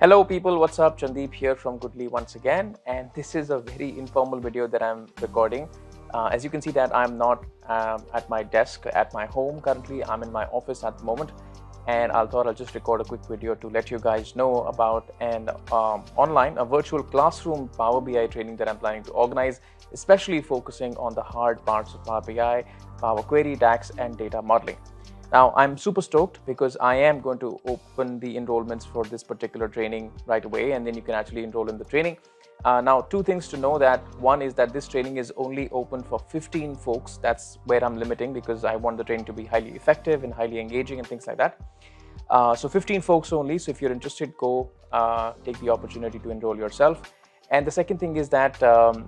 Hello people, what's up? Chandeep here from Goodly once again, and this is a very informal video that I'm recording. As you can see that I'm not at my desk at my home currently. I'm in my office at the moment, and I thought I'll just record a quick video to let you guys know about an a virtual classroom Power BI training that I'm planning to organize, especially focusing on the hard parts of Power BI, Power Query, DAX, and data modeling. Now, I'm super stoked because I am going to open the enrollments for this particular training right away, and then you can actually enroll in the training. Now, two things to know: that one is that this training is only open for 15 folks. That's where I'm limiting because I want the training to be highly effective and highly engaging and things like that. So 15 folks only. So if you're interested, go take the opportunity to enroll yourself. And the second thing is that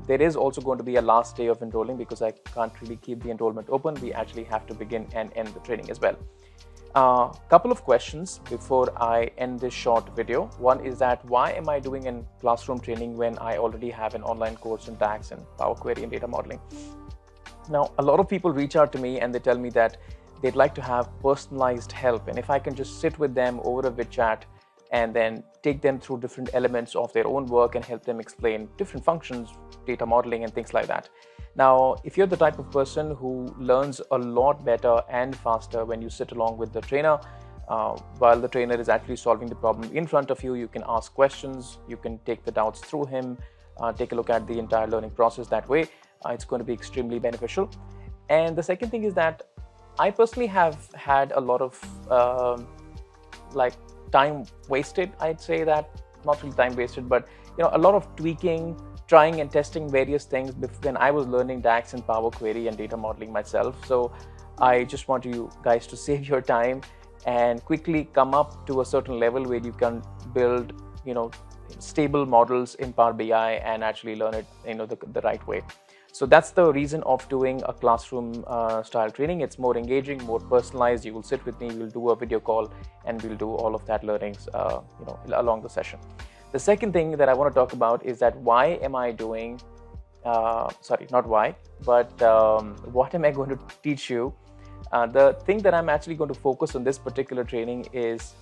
there is also going to be a last day of enrolling because I can't really keep the enrollment open. We actually have to begin and end the training as well. Couple of questions before I end this short video. One is that why am I doing a classroom training when I already have an online course in DAX and Power Query and data modeling? Now, a lot of people reach out to me and they tell me that they'd like to have personalized help. And if I can just sit with them over a vid chat and then take them through different elements of their own work and help them explain different functions, data modeling and things like that. Now, if you're the type of person who learns a lot better and faster when you sit along with the trainer, while the trainer is actually solving the problem in front of you, you can ask questions, you can take the doubts through him, take a look at the entire learning process that way. It's going to be extremely beneficial. And the second thing is that I personally have had a lot of time wasted. I'd say that, not really time wasted, but a lot of tweaking, trying and testing various things when I was learning DAX and Power Query and data modeling myself. So I just want you guys to save your time and quickly come up to a certain level where you can build stable models in Power BI and actually learn it the right way. So that's the reason of doing a classroom style training. It's more engaging, more personalized. You will sit with me, we'll do a video call, and we'll do all of that learnings along the session. The second thing that I want to talk about is that why am I doing, not why, but what am I going to teach you? The thing that I'm actually going to focus on this particular training is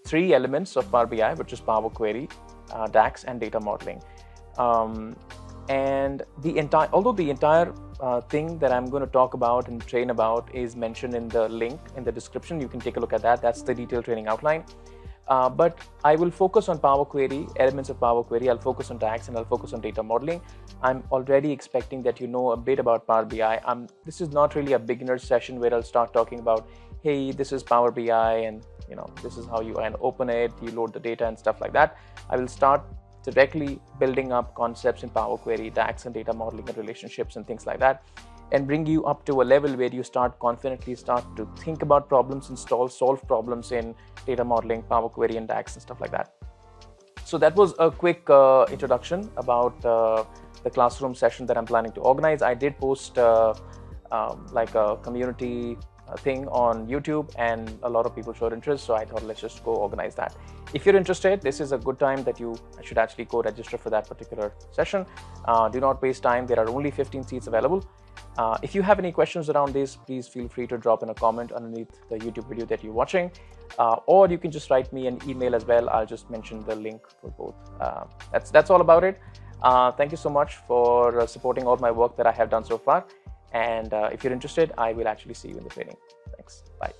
3 elements of Power BI, which is Power Query, DAX, and data modeling. And although the entire thing that I'm going to talk about and train about is mentioned in the link in the description, you can take a look at that. That's the detailed training outline. But I will focus on Power Query, elements of Power Query. I'll focus on DAX and I'll focus on data modeling. I'm already expecting that you know a bit about Power BI. This is not really a beginner session where I'll start talking about, hey, this is Power BI and this is how you open it, you load the data and stuff like that. I will start directly building up concepts in Power Query, DAX, and data modeling and relationships and things like that, and bring you up to a level where you confidently start to think about problems and solve problems in data modeling, Power Query, and DAX and stuff like that. So that was a quick introduction about the classroom session that I'm planning to organize. I did post like a community thing on YouTube, and a lot of people showed interest, so I thought let's just go organize that. If you're interested, this is a good time that you should actually go register for that particular session. Do not waste time. There are only 15 seats available. If you have any questions around this, please feel free to drop in a comment underneath the YouTube video that you're watching, or you can just write me an email as well. I'll just mention the link for both. That's all about it. Thank you so much for supporting all my work that I have done so far. And if you're interested, I will actually see you in the training. Thanks. Bye.